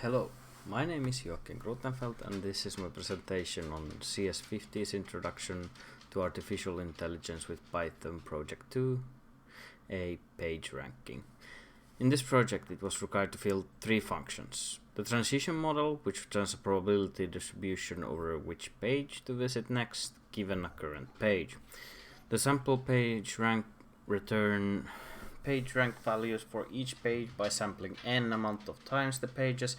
Hello, my name is Joachim Grutenfeld and this is my presentation on CS50's Introduction to Artificial Intelligence with Python Project 2, a page ranking. In this project it was required to fill three functions. The transition model, which returns a probability distribution over which page to visit next given a current page. The sample PageRank return PageRank values for each page by sampling n amount of times the pages,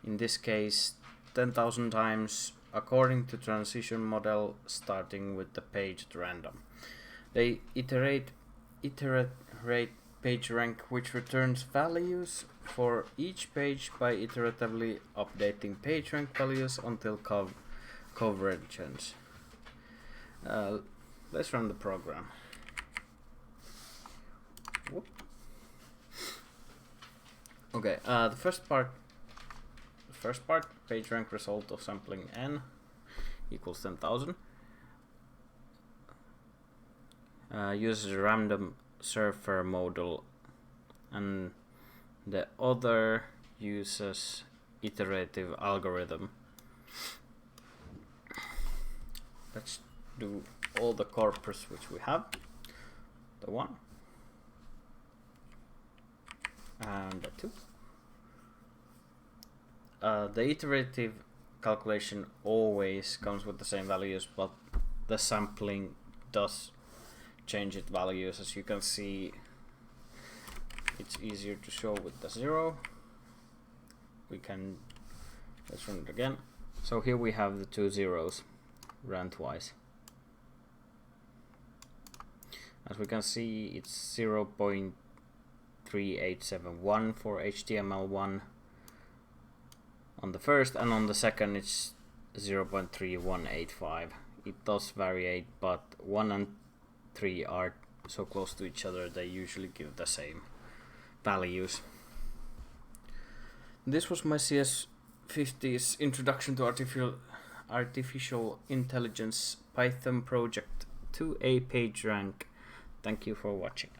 in this case 10,000 times, according to transition model, starting with the page at random. They iterate PageRank, which returns values for each page by iteratively updating PageRank values until coverage ends. Let's run the program. Whoop. Okay, the first part, PageRank result of sampling n equals 10,000. Uses a random surfer model, and the other uses iterative algorithm. Let's do all the corpus which we have. The 1 and the 2. The iterative calculation always comes with the same values, but the sampling does change its values. As you can see, it's easier to show with the 0. Let's run it again. So here we have the two zeros ran twice. As we can see, it's 0.3871 for HTML1 on the first, and on the second it's 0.3185. It does vary, but 1 and 3 are so close to each other they usually give the same values. This was my CS50's Introduction to Artificial Intelligence Python Project 2A PageRank. Thank you for watching.